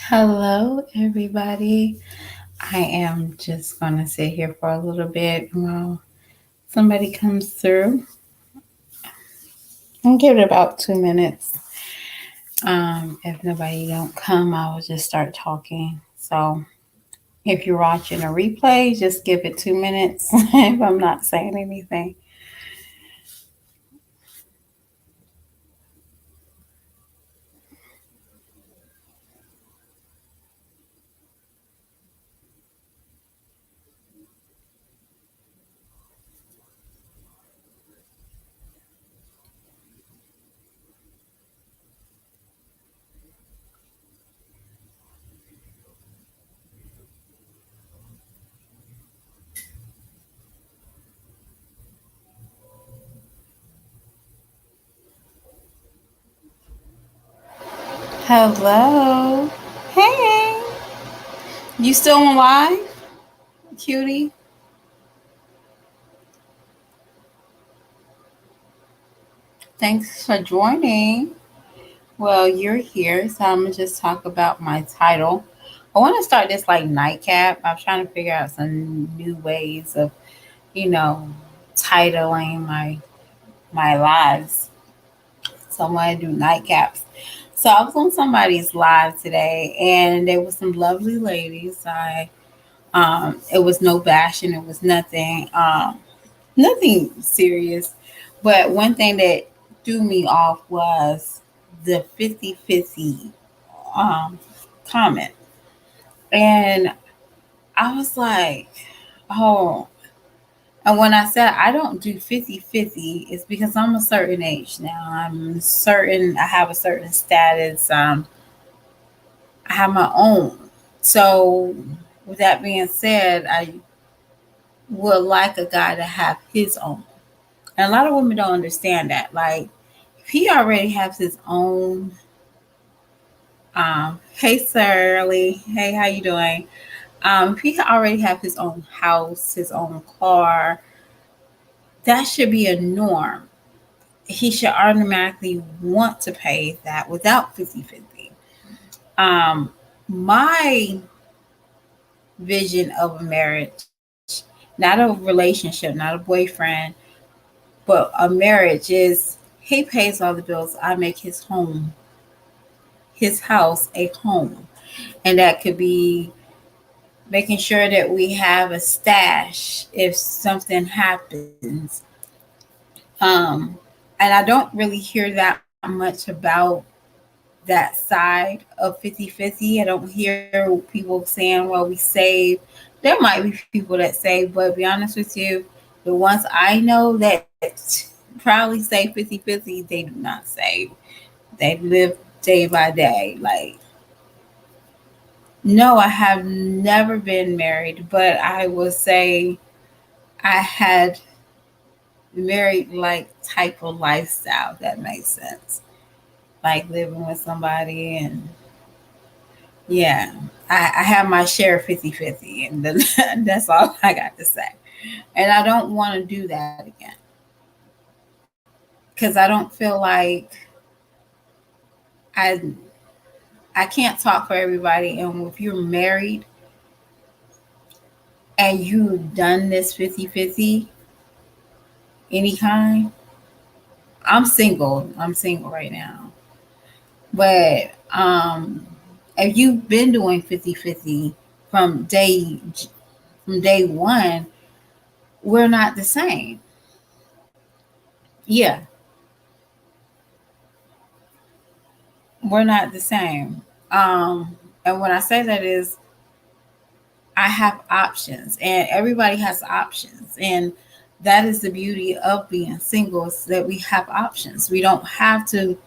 Hello, everybody. I am just going to sit here for a little bit while somebody comes through. I'll give it about 2 minutes. If nobody don't come, I will just start talking. So if you're watching a replay, just give it 2 minutes if I'm not saying anything. Hello. Hey. You still on live, cutie? Thanks for joining. Well, you're here, so I'm gonna just talk about my title. I want to start this like nightcap. I'm trying to figure out some new ways of, you know, titling my lives. So I'm gonna do nightcaps. So I was on somebody's live today, and there was some lovely ladies. It was no bashing. It was nothing serious. But one thing that threw me off was the 50-50 um, comment. And I was like, oh, and when I said I don't do 50-50, it's because I'm a certain age now. I have a certain status. I have my own. So, with that being said, I would like a guy to have his own. And a lot of women don't understand that. Like, if he already has his own, hey, Sirly, hey, how you doing? If he already have his own house, his own car, that should be a norm. He should automatically want to pay that without 50-50. My vision of a marriage, not a relationship, not a boyfriend, but a marriage is he pays all the bills, I make his house a home. And that could be making sure that we have a stash if something happens. Um, and I don't really hear that much about that side of 50-50. I don't hear people saying, well, we save. There might be people that save, but be honest with you, the ones I know that probably say 50-50, they do not save. They live day by day. Like, no, I have never been married, but I will say I had married like type of lifestyle, if that makes sense. Like living with somebody and yeah, I have my share of 50-50, and that's all I got to say. And I don't want to do that again because I don't feel like I I can't talk for everybody. And if you're married and you've done this 50-50 any kind, I'm single right now. But if you've been doing 50-50 from day one, we're not the same. Yeah, we're not the same. And when I say that is I have options and everybody has options. And that is the beauty of being single is that we have options. We don't have to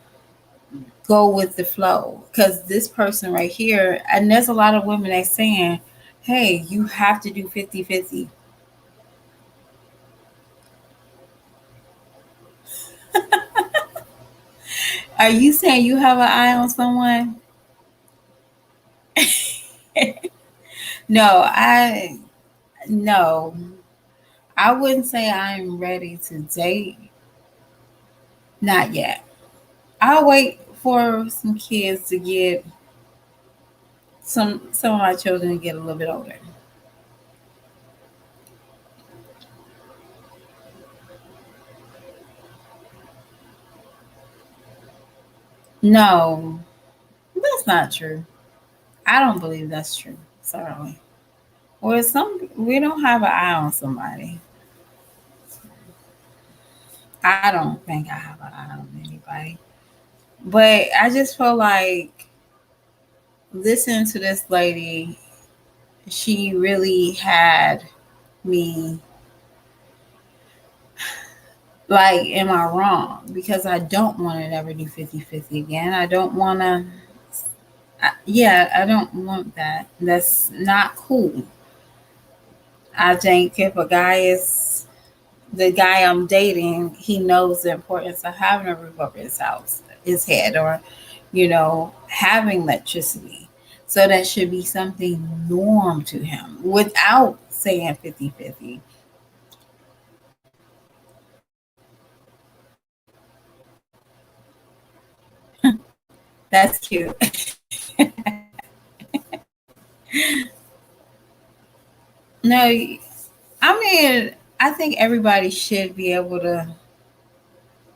go with the flow because this person right here, and there's a lot of women that saying, hey, you have to do 50-50. Are you saying you have an eye on someone? No, no. I wouldn't say I'm ready to date. Not yet. I'll wait for some kids to get some of my children get a little bit older. No, that's not true. I don't believe that's true. Certainly. Or some we don't have an eye on somebody. I don't think I have an eye on anybody. But I just feel like listening to this lady, she really had me like, am I wrong? Because I don't want to never do 50-50 again. I don't want to, yeah, I don't want that. That's not cool. I think if a guy is the guy I'm dating, he knows the importance of having a roof over his house, his head, or, having electricity. So that should be something norm to him without saying 50-50. That's cute. No, I mean, I think everybody should be able to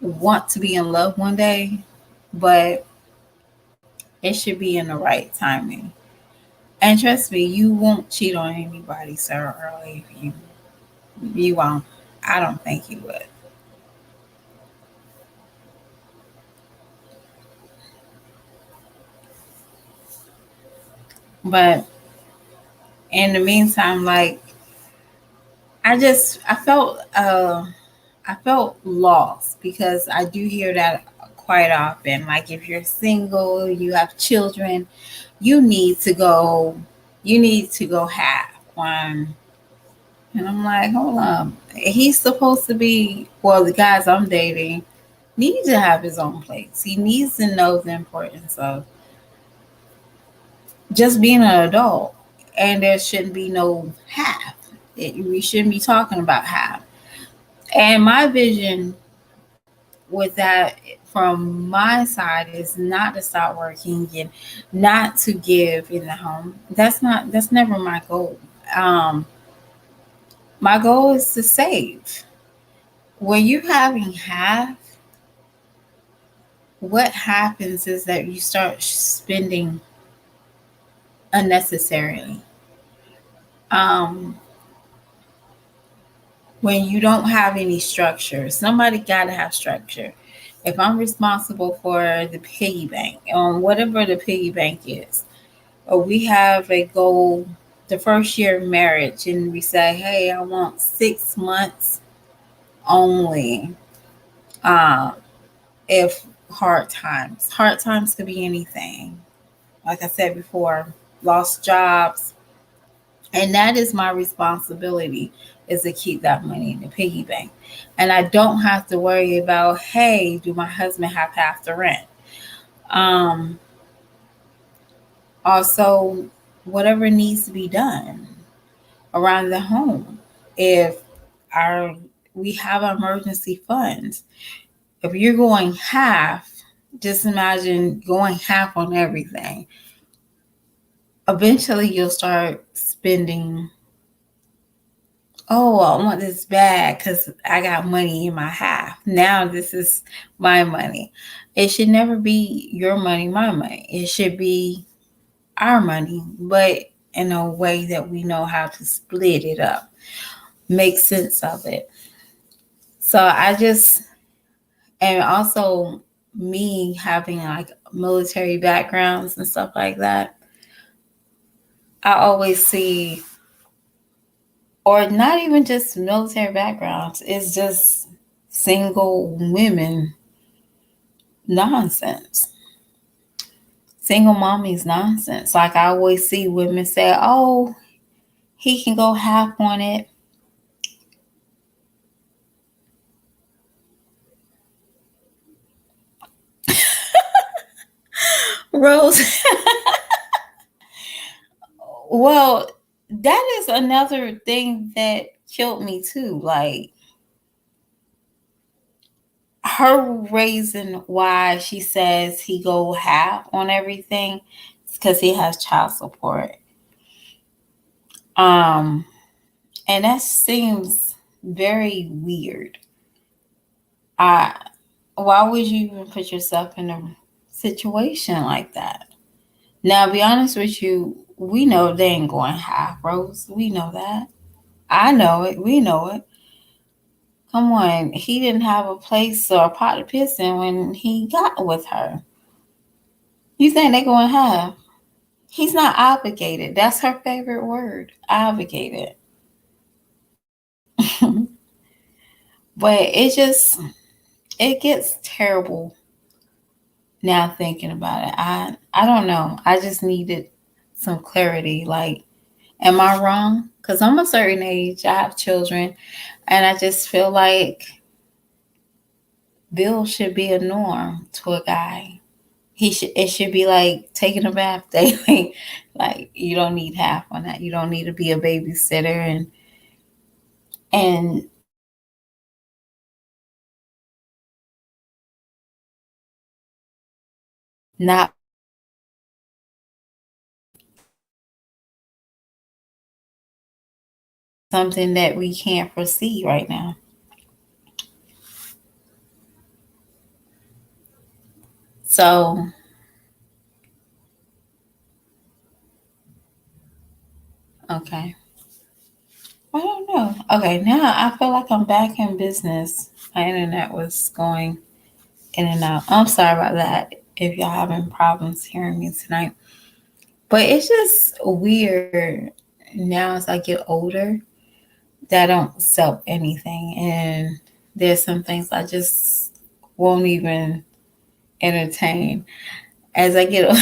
want to be in love one day, but it should be in the right timing. And trust me, you won't cheat on anybody so early. You won't. I don't think you would. But in the meantime, like I felt lost because I do hear that quite often. Like if you're single, you have children, you need to go you need to go half on. And I'm like, hold on. He's supposed to be, well, the guys I'm dating need to have his own place. He needs to know the importance of just being an adult. And there shouldn't be no half. We shouldn't be talking about half. And my vision with that from my side is not to stop working and not to give in the home. That's never my goal. Um, my goal is to save. When you're having half, what happens is that you start spending unnecessarily. Um, when you don't have any structure, somebody got to have structure. If I'm responsible for the piggy bank, whatever the piggy bank is, or we have a goal the first year of marriage, and we say, hey, I want 6 months only. Um, if hard times could be anything. Like I said before, lost jobs, and that is my responsibility is to keep that money in the piggy bank. And I don't have to worry about, hey, do my husband have half the rent? Um, Also, whatever needs to be done around the home. If our we have emergency funds, if you're going half, just imagine going half on everything. Eventually, you'll start spending. Oh, I want this bag because I got money in my half. Now this is my money. It should never be your money, my money. It should be our money, but in a way that we know how to split it up, make sense of it. So I just, and also me having like military backgrounds and stuff like that, I always see, or not even just military backgrounds, it's just single women nonsense. Single mommies nonsense. Like I always see women say, oh, he can go half on it. Rose, well, that is another thing that killed me too. Like her reason why she says he go half on everything because he has child support. Um, and that seems very weird. I Why would you even put yourself in a situation like that? Now, be honest with you, we know they ain't going half, Rose. We know that. I know it. We know it. Come on, he didn't have a place or a pot to piss in when he got with her. You think they going half? He's not obligated. That's her favorite word, obligated. But it gets terrible now thinking about it. I don't know. I just needed some clarity. Like, am I wrong? Because I'm a certain age. I have children, and I just feel like bills should be a norm to a guy. It should be like taking a bath daily. Like, you don't need half on that. You don't need to be a babysitter and not something that we can't foresee right now. So, okay. I don't know. Okay, now I feel like I'm back in business. My internet was going in and out. I'm sorry about that if y'all having problems hearing me tonight. But it's just weird now as I get older that I don't sell anything. And there's some things I just won't even entertain as I get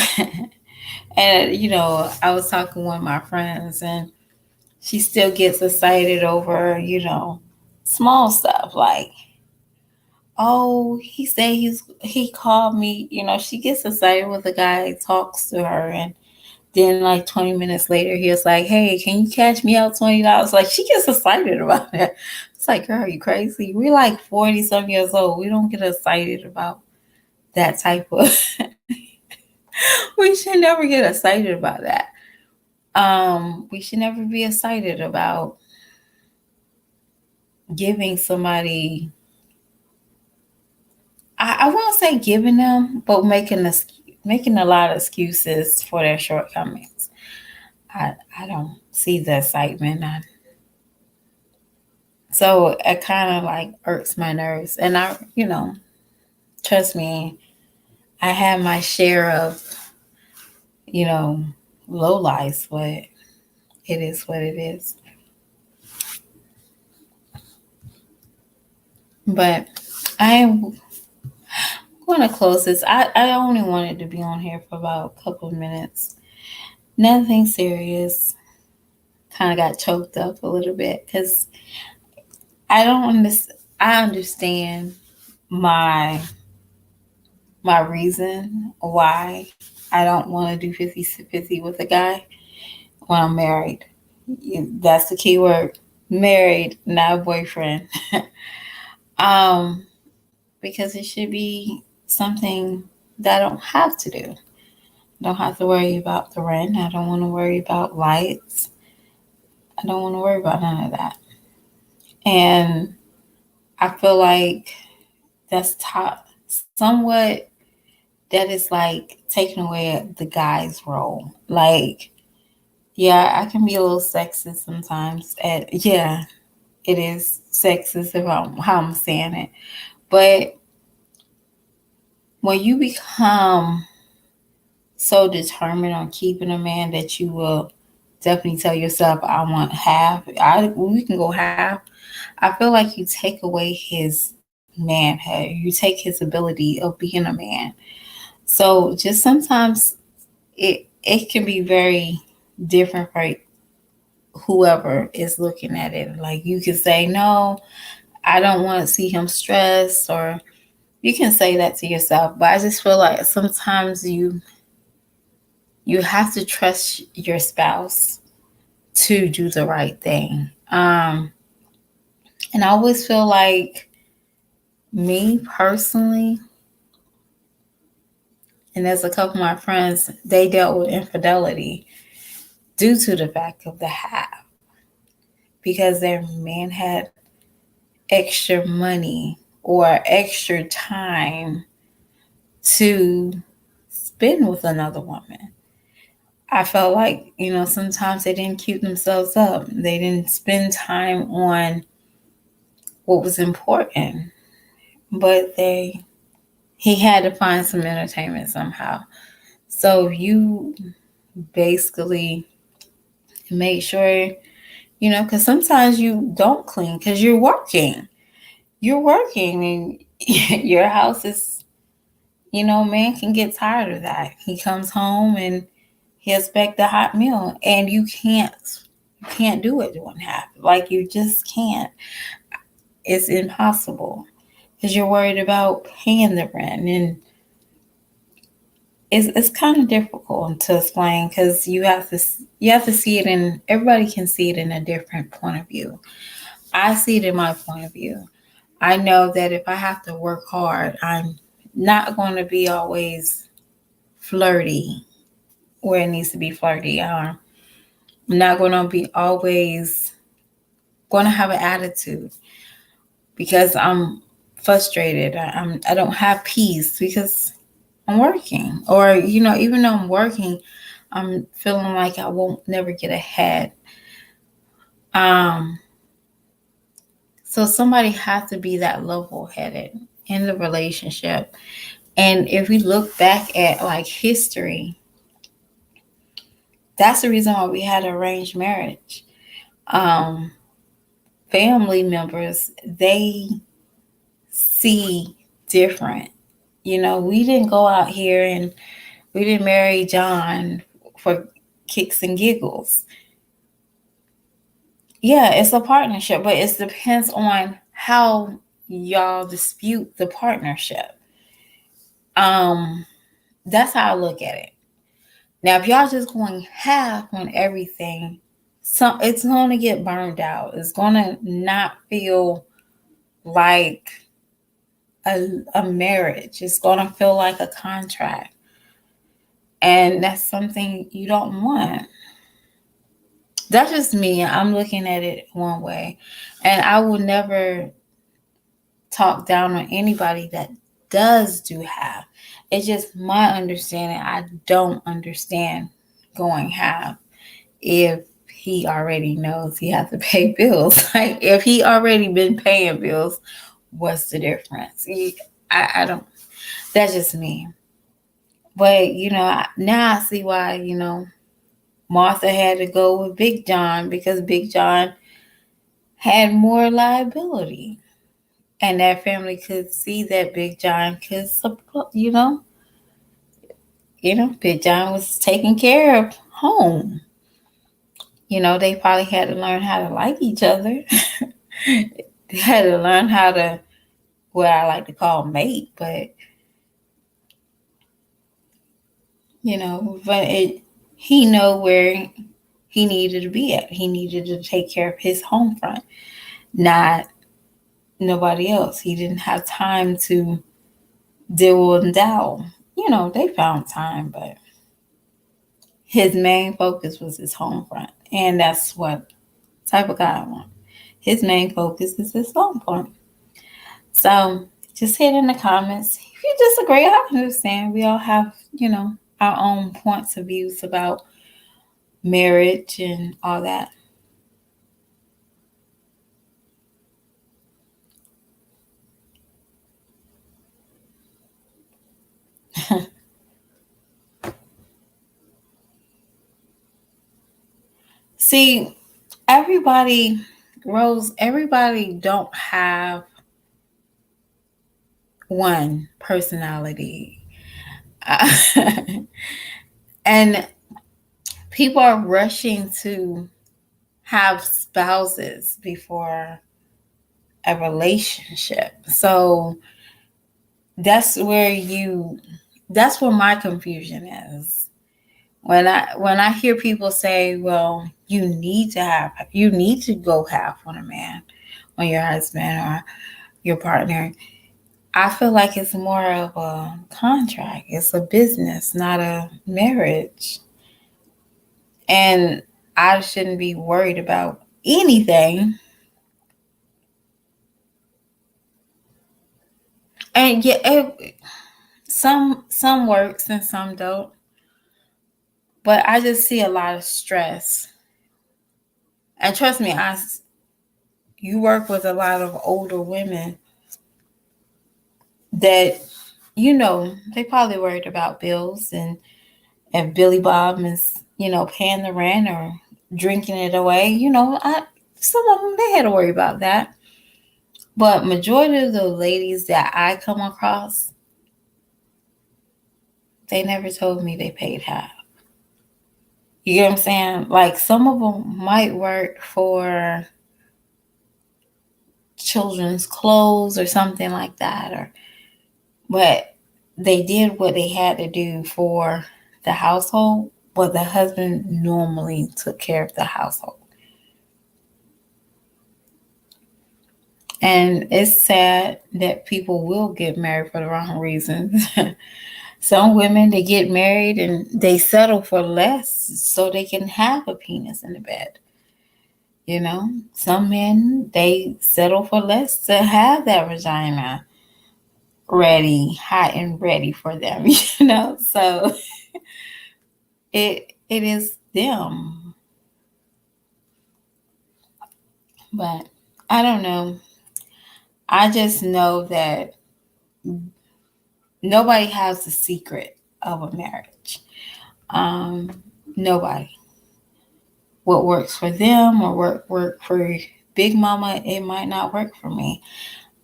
and I was talking with my friends, and she still gets excited over, small stuff like, oh, he said he called me. She gets excited when the guy talks to her, and then like 20 minutes later, he was like, hey, can you cash me out $20? Like, she gets excited about it. It's like, girl, are you crazy? We're like 40 some years old. We don't get excited about that type of we should never get excited about that. We should never be excited about giving somebody, I won't say giving them, but making a lot of excuses for their shortcomings. I don't see the excitement. So it kind of like irks my nerves. And trust me, I have my share of, you know, low lights, but it is what it is. But I am going to close this. I only wanted to be on here for about a couple of minutes. Nothing serious. Kind of got choked up a little bit because I don't understand. I understand my reason why I don't want to do 50-50 with a guy when I'm married. That's the key word. Married, not boyfriend. um, because it should be something that I don't have to do. I don't have to worry about the rent. I don't want to worry about lights. I don't want to worry about none of that. And I feel like that's somewhat that is like taking away the guy's role. Like, yeah, I can be a little sexist sometimes. Yeah, it is sexist if how I'm saying it. But when you become so determined on keeping a man that you will definitely tell yourself, I want half. We can go half. I feel like you take away his manhood. You take his ability of being a man. So just sometimes it can be very different for whoever is looking at it. Like, you can say, no, I don't want to see him stressed, or you can say that to yourself. But I just feel like sometimes you have to trust your spouse to do the right thing. And I always feel like, me personally, And there's a couple of my friends, they dealt with infidelity due to the fact of the half, because their man had extra money or extra time to spend with another woman. I felt like, sometimes they didn't keep themselves up. They didn't spend time on what was important. But he had to find some entertainment somehow. So you basically make sure, because sometimes you don't clean because you're working. You're working and your house is, man can get tired of that. He comes home and he expects a hot meal, and you can't do it one half. Like, you just can't. It's impossible because you're worried about paying the rent, and it's kind of difficult to explain because you have to see it in, everybody can see it in a different point of view. I see it in my point of view. I know that if I have to work hard, I'm not going to be always flirty where it needs to be flirty. I'm not going to be always going to have an attitude because I'm frustrated. I don't have peace because I'm working. Or, even though I'm working, I'm feeling like I won't never get ahead. Um, so somebody has to be that level headed in the relationship. And if we look back at like history, that's the reason why we had arranged marriage. Um, Family members, they see different. We didn't go out here and we didn't marry John for kicks and giggles. Yeah, it's a partnership, but it depends on how y'all dispute the partnership. Um, that's how I look at it. Now, if y'all just going half on everything, it's going to get burned out. It's going to not feel like a marriage. It's going to feel like a contract. And that's something you don't want. That's just me. I'm looking at it one way. And I will never talk down on anybody that does do half. It's just my understanding. I don't understand going half if he already knows he has to pay bills. Like, if he already been paying bills, what's the difference? I don't. That's just me. But now I see why Martha had to go with Big John, because Big John had more liability. And that family could see that Big John could support, Big John was taking care of home. They probably had to learn how to like each other. They had to learn how to, what I like to call mate, but he know where he needed to be at. He needed to take care of his home front, not nobody else. He didn't have time to deal with Dow. They found time, but his main focus was his home front. And that's what type of guy I want. His main focus is his home front. So just hit in the comments. If you disagree, I understand. We all have, our own points of views about marriage and all that. See, everybody, Rose, everybody don't have one personality. And people are rushing to have spouses before a relationship. So that's where my confusion is. When I hear people say, well, you need to go half on a man, on your husband or your partner. I feel like it's more of a contract. It's a business, not a marriage. And I shouldn't be worried about anything. And yeah, some works and some don't. But I just see a lot of stress. And trust me, you work with a lot of older women that they probably worried about bills, and if Billy Bob is paying the rent or drinking it away, some of them they had to worry about that. But majority of the ladies that I come across, they never told me they paid half. You get what I'm saying? Like some of them might work for children's clothes or something like that, but they did what they had to do for the household, but the husband normally took care of the household. And it's sad that people will get married for the wrong reasons. Some women, they get married and they settle for less so they can have a penis in the bed. Some men, they settle for less to have that vagina ready, hot and ready for them, So it is them. But I don't know. I just know that nobody has the secret of a marriage. Nobody. What works for them or work for Big Mama, it might not work for me.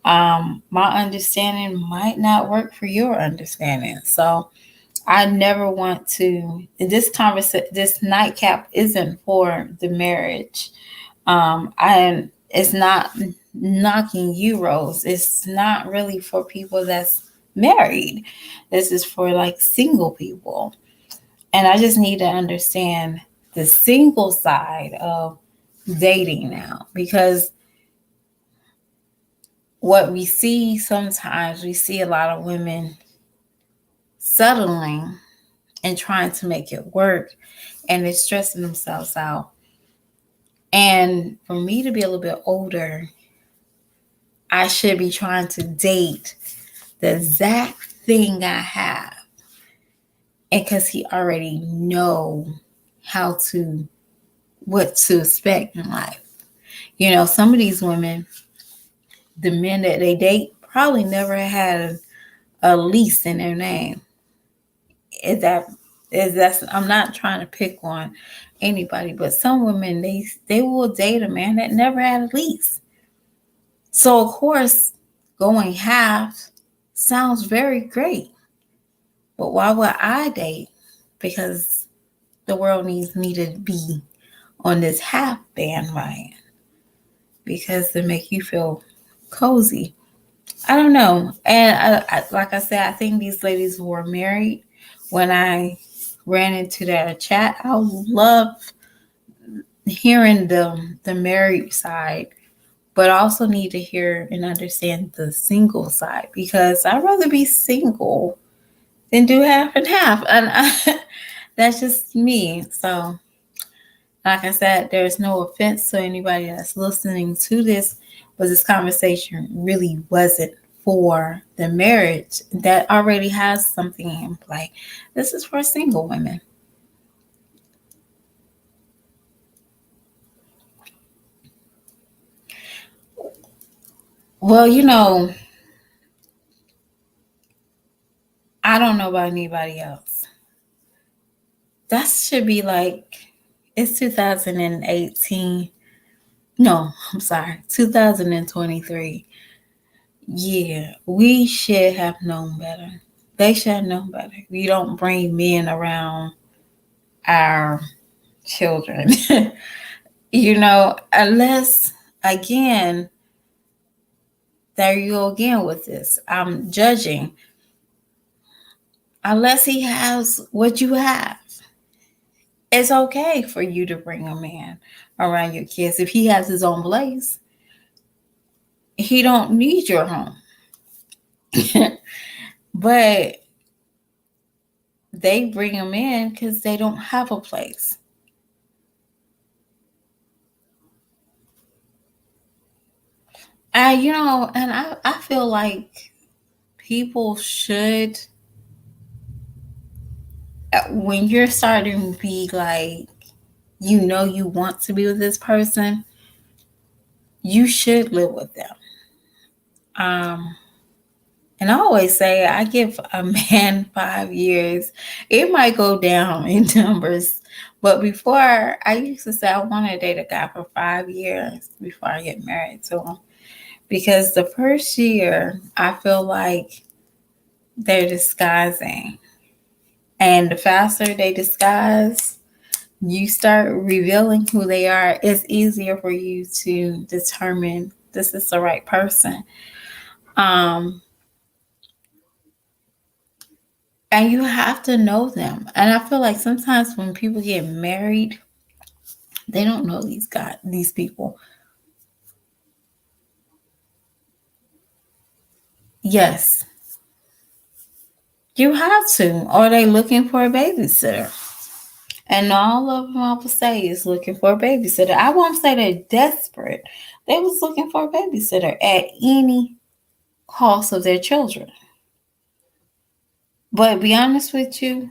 My understanding might not work for your understanding. So I never want to. This nightcap isn't for the marriage. It's not knocking you, Rose. It's not really for people that's married. This is for like single people. And I just need to understand the single side of dating now, because what we see sometimes, we see a lot of women settling and trying to make it work, and they're stressing themselves out. And for me to be a little bit older, I should be trying to date the exact thing I have. And because he already know what to expect in life. Some of these women, the men that they date probably never had a lease in their name. I'm not trying to pick on anybody, but some women, they will date a man that never had a lease. So of course, going half sounds very great. But why would I date? Because the world needs me to be on this half bandwagon, because to make you feel cozy. I don't know. And like I said, I think these ladies who are married, when I ran into their chat, I love hearing the married side, but I also need to hear and understand the single side, because I'd rather be single than do half and half. And that's just me. So, like I said, there's no offense to anybody that's listening to this, but this conversation really wasn't for the marriage that already has something in play. This is for single women. Well, I don't know about anybody else. That should be like, it's 2018. No, I'm sorry, 2023. Yeah, we should have known better. They should have known better. We don't bring men around our children. Unless, again, there you go again with this. I'm judging. Unless he has what you have, it's okay for you to bring a man around your kids. If he has his own place, he don't need your home. But they bring them in because they don't have a place. And I feel like people should, when you're starting to be like, you want to be with this person, you should live with them. Um, and I always say, I give a man 5 years. It might go down in numbers, but before, I used to say I want to date a guy for 5 years before I get married to him. Because the first year, I feel like they're disguising. And the faster they disguise, you start revealing who they are, it's easier for you to determine this is the right person. Um, and you have to know them. And I feel like sometimes when people get married, they don't know these people. Yes, you have to. Or they looking for a babysitter. And all of them I would say is looking for a babysitter. I won't say they're desperate. They was looking for a babysitter at any cost of their children. But be honest with you,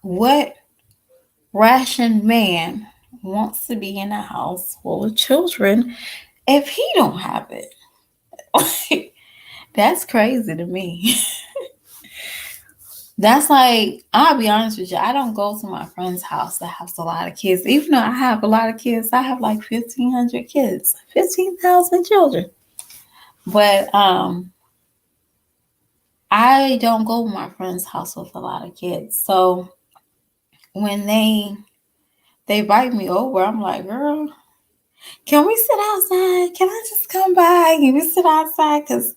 what rationed man wants to be in a house full of children if he don't have it? That's crazy to me. That's like, I'll be honest with you, I don't go to my friend's house that has a lot of kids. Even though I have a lot of kids, I have like 1,500 kids, 15,000 children. But I don't go to my friend's house with a lot of kids. So when they invite me over, I'm like, girl, can we sit outside? Can I just come by? Can we sit outside? Cause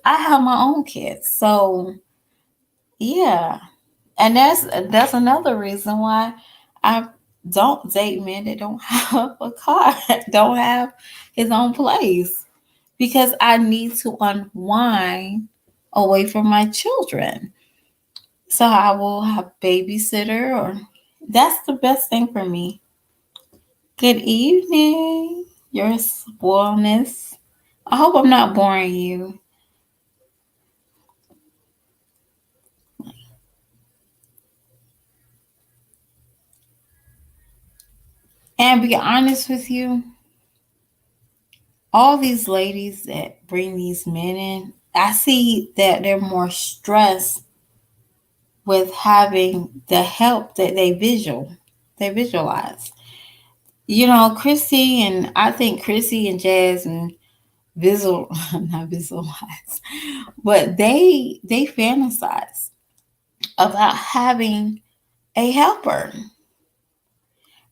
I have my own kids. So yeah. And that's another reason why I don't date men that don't have a car, don't have his own place. Because I need to unwind away from my children. So I will have babysitter, or that's the best thing for me. Good evening, your spoilness. I hope I'm not boring you. And be honest with you, all these ladies that bring these men in, I see that they're more stressed with having the help that they visualize. Chrissy, and I think Chrissy and Jazz and visual not visualize, but they fantasize about having a helper,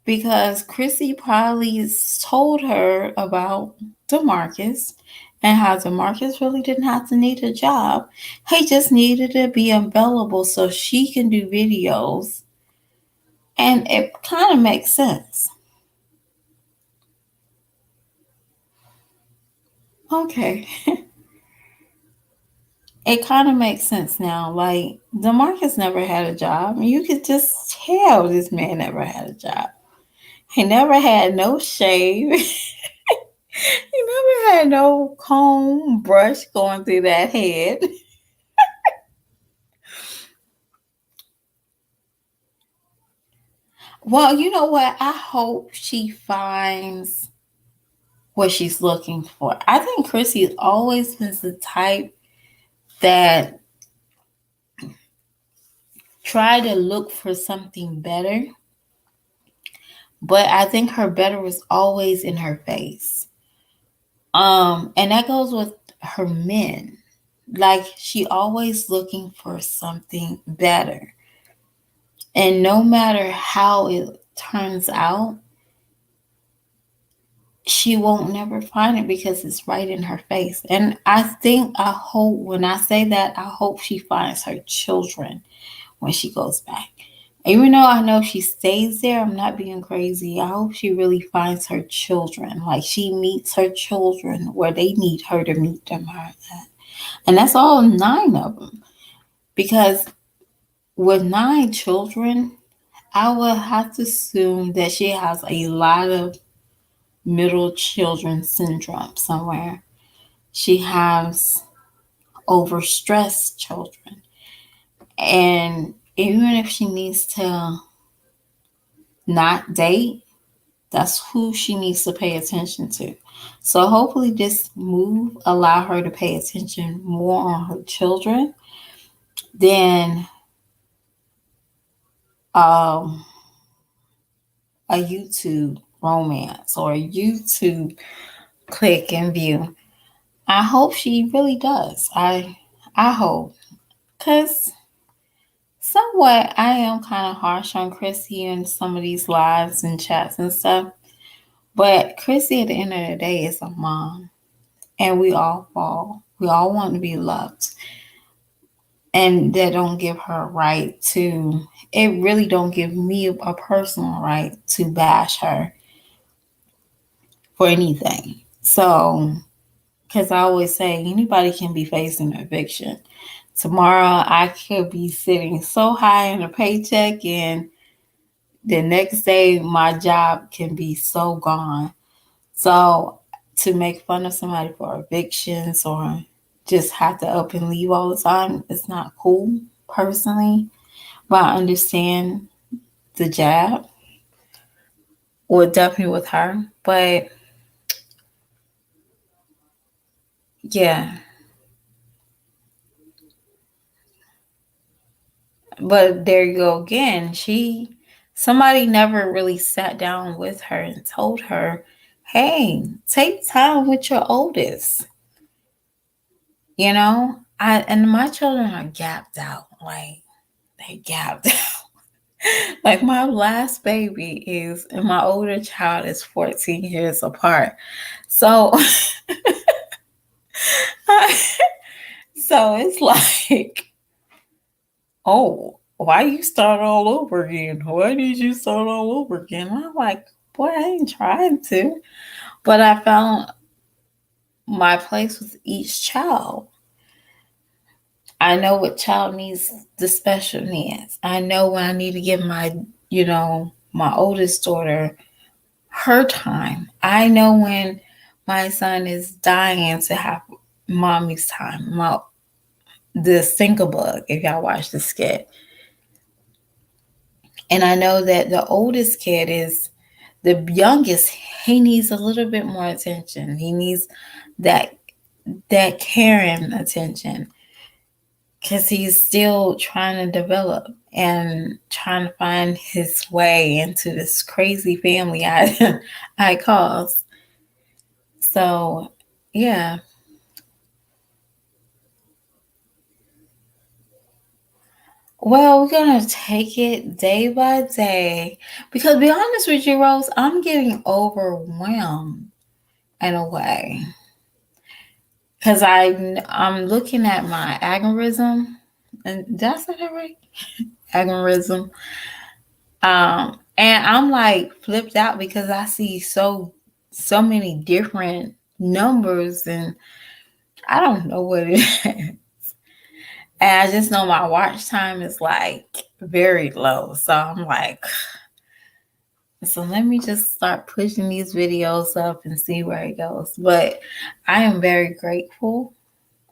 because Chrissy probably told her about DeMarcus and how DeMarcus really didn't have to need a job. He just needed to be available so she can do videos. And it kind of makes sense. Okay. It kind of makes sense now. Like, DeMarcus never had a job. You could just tell this man never had a job. He never had no shave. He never had no comb brush going through that head. Well, you know what? I hope she finds what she's looking for. I think Chrissy always been the type that try to look for something better, but I think her better was always in her face. And that goes with her men. Like, she always looking for something better. And no matter how it turns out, she won't never find it because it's right in her face. And I hope, when I say that, I hope she finds her children when she goes back. Even though I know she stays there, I'm not being crazy. I hope she really finds her children. Like, she meets her children where they need her to meet them at. And that's all 9 of them. Because with 9 children, I would have to assume that she has a lot of middle children syndrome somewhere. She has overstressed children. And even if she needs to not date, that's who she needs to pay attention to. So hopefully this move allow her to pay attention more on her children than um, a YouTube romance or a YouTube click and view. I hope she really does. I hope, cause somewhat I am kind of harsh on Chrissy in some of these lives and chats and stuff. But Chrissy, at the end of the day, is a mom, and we all fall. We all want to be loved, and that don't give her a right to. It really don't give me a personal right to bash her for anything. So, because I always say anybody can be facing eviction. Tomorrow, I could be sitting so high in a paycheck, and the next day, my job can be so gone. So to make fun of somebody for evictions or just have to up and leave all the time, it's not cool personally. But I understand the jab, or definitely with her. But yeah, but there you go again. Somebody never really sat down with her and told her, hey, take time with your oldest. You know, and my children are gapped out. Like they gapped out. Like my last baby is, and my older child is 14 years apart. So, so it's like, oh, why you start all over again? Why did you start all over again? I'm like, boy, I ain't trying to. But I found my place with each child. I know what child needs the special needs. I know when I need to give my oldest daughter her time. I know when my son is dying to have mommy's time. The Stinker Bug, if y'all watch the skit. And I know that the oldest kid is the youngest. He needs a little bit more attention. He needs that caring attention because he's still trying to develop and trying to find his way into this crazy family I cause. So yeah. Well, we're gonna take it day by day because, to be honest with you, Rose, I'm getting overwhelmed in a way because I'm looking at my algorithm, and did I say that right? Algorithm. And I'm like flipped out because I see so many different numbers, and I don't know what it is. And I just know my watch time is like very low. So I'm like, so let me just start pushing these videos up and see where it goes. But I am very grateful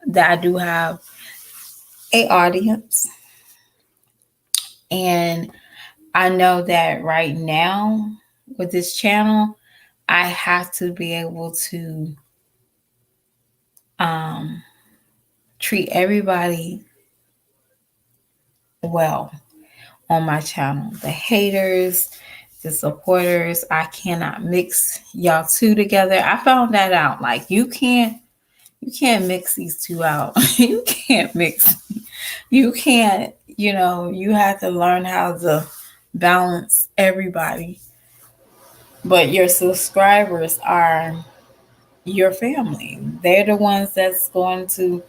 that I do have a audience. And I know that right now with this channel, I have to be able to um, treat everybody well on my channel. The haters, the supporters, I cannot mix y'all two together. I found that out. Like you can't mix these two out. You can't mix. You can't, you have to learn how to balance everybody. But your subscribers are your family. They're the ones that's going to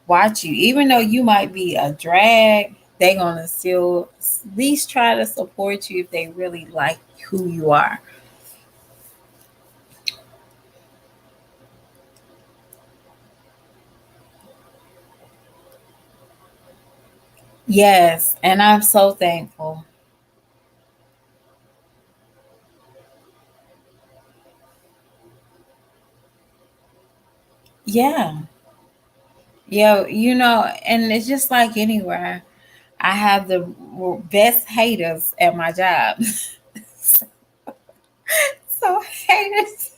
watch you. Even though you might be a drag, they're going to still at least try to support you if they really like who you are. Yes, and I'm so thankful. Yeah. Yeah, and it's just like anywhere. I have the best haters at my job. so haters,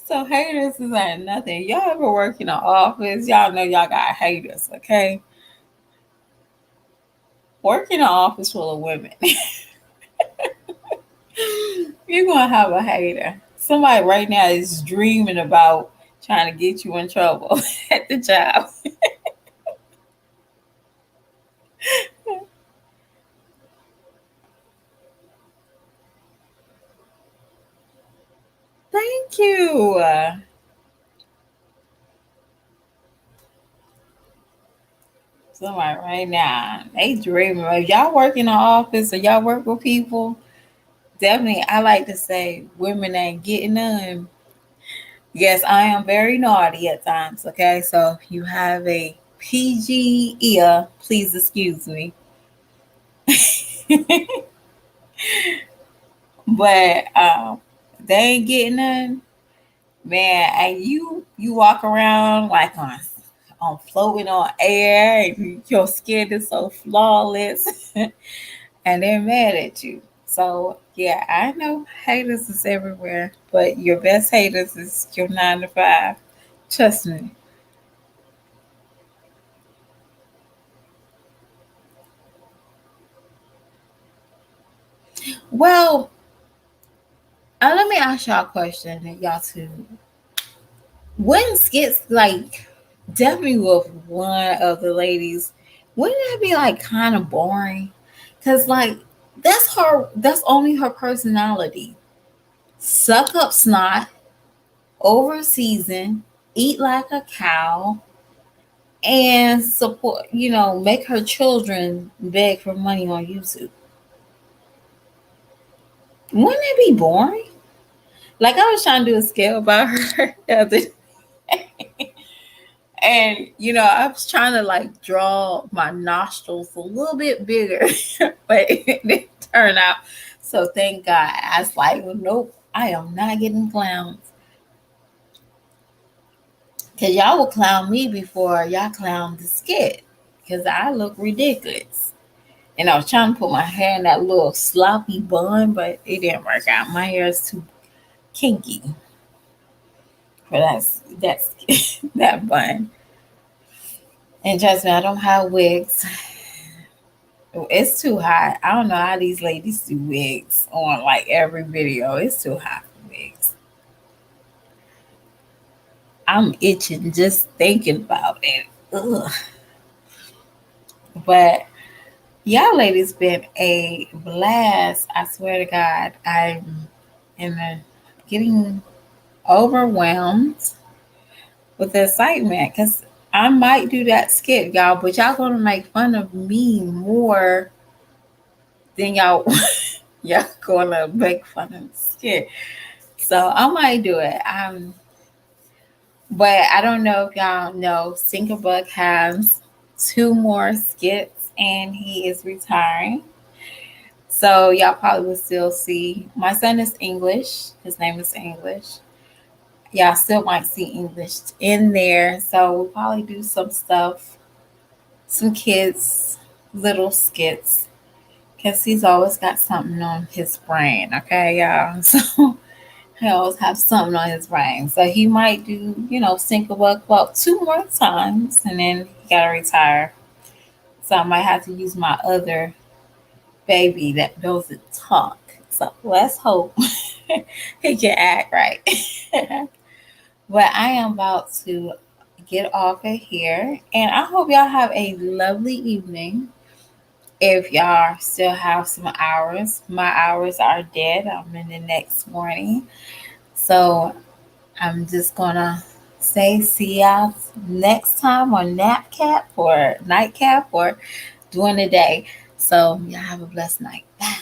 so haters is like nothing. Y'all ever work in an office? Y'all know y'all got haters, okay? Work in an office full of women. You're gonna have a hater. Somebody right now is dreaming about trying to get you in trouble at the job. Thank you. Somebody right now, they dreaming. If y'all work in the office or y'all work with people, definitely, I like to say women ain't getting none. Yes, I am very naughty at times. Okay, so if you have a PG ear, please excuse me. but they ain't getting none, man. And you walk around like on floating on air, and your skin is so flawless, and they're mad at you. So yeah, I know haters is everywhere, but your best haters is your 9 to 5. Trust me. Well, let me ask y'all a question, and y'all too. When skits like definitely with one of the ladies, wouldn't that be like kind of boring? Cause like that's her. That's only her personality. Suck up snot, over season, eat like a cow, and support. Make her children beg for money on YouTube. Wouldn't it be boring? Like I was trying to do a scale about her the other. And I was trying to like draw my nostrils a little bit bigger, but it didn't turn out. So thank God. I was like, well, nope, I am not getting clowns. Cause y'all will clown me before y'all clown the skit. Cause I look ridiculous. And I was trying to put my hair in that little sloppy bun, but it didn't work out. My hair is too kinky for that's that bun. And trust me, I don't have wigs. It's too hot. I don't know how these ladies do wigs on like every video. It's too hot for wigs. I'm itching just thinking about it. Ugh. But y'all ladies been a blast. I swear to God, I'm in the getting overwhelmed with the excitement because I might do that skit, y'all, but y'all gonna make fun of me more than y'all gonna make fun of the skit. So I might do it. But I don't know if y'all know Sinkerbug has 2 more skits and he is retiring. So y'all probably will still see. My son is English. His name is English. Y'all still might see English in there. So we'll probably do some stuff, some kids, little skits. Because he's always got something on his brain. Okay, y'all. So he always have something on his brain. So he might do, sync a buck about 2 more times and then he gotta retire. So I might have to use my other baby that doesn't talk. So let's hope he can act right. But I am about to get off of here and I hope y'all have a lovely evening. If y'all still have some hours, my hours are dead. I'm in the next morning. So I'm just gonna say see y'all next time on NapCap or NightCap or during the day. So y'all have a blessed night. Bye.